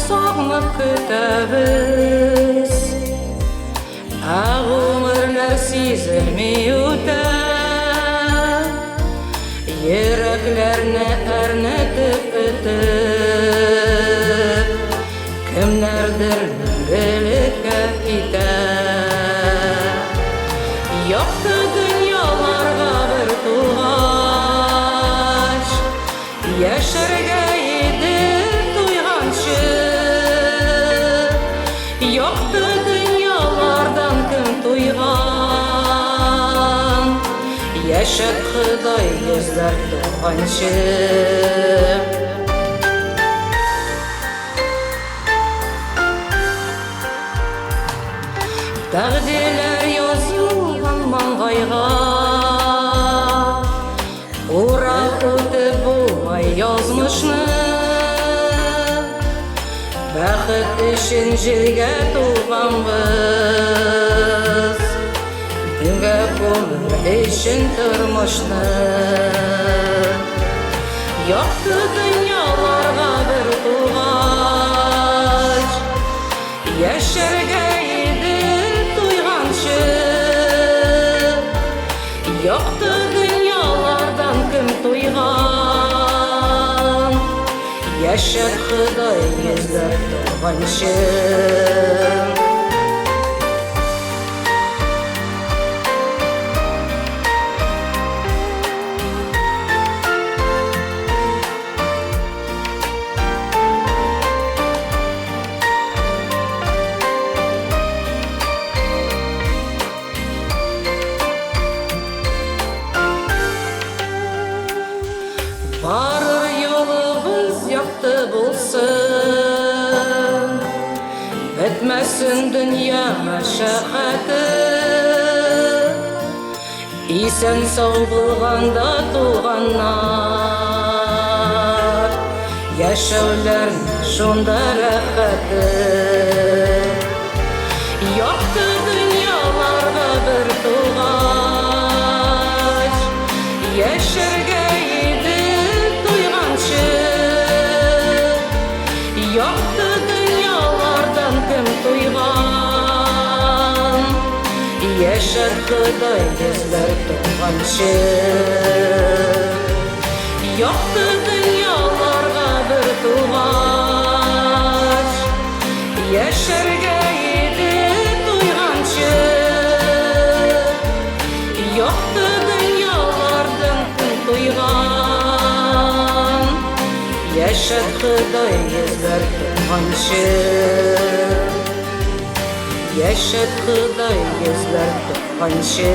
сағынып күтәбіз, ғұмырлар сезілмей өтіп, йөрәкләрне әрнетіп үтіп, кемнәрдер мәңгелеккә китә. Якты дөньяларга бер тугач, яшәргә иде туйганчы. Якты дөньялардан кем туйган, яшәп Ходай йөзләр туганчы. Тәгъдиләр язылган маңгайга, урап үтеп булмай язмышны. Бәхет өчен җиргә туганбыз, дөнгә күмер өчен тормышны. Якты дөньяларга бер тугач, яшәргә якты дөньялардан кем туйган, яшәп Ходай йөзләр туганчы. Барыр yolubuz якты булсын, бетмәсен дөнья мәшәкате. Исән сау булганда туганнар, яшәүләрнең шунда рәхәте. Якты дөньяларга бер тугач, яшәргә якты дөньялардан кем туйган, яшәр Ходай йөзләр туганчы. Якты дөньяларга бер тугач, яшәргә иде туйганчы. Якты дөньялардан кем туйган, яшәр Ходай йөзләр туганчы. Яшәр Ходай йөзләр туганчы.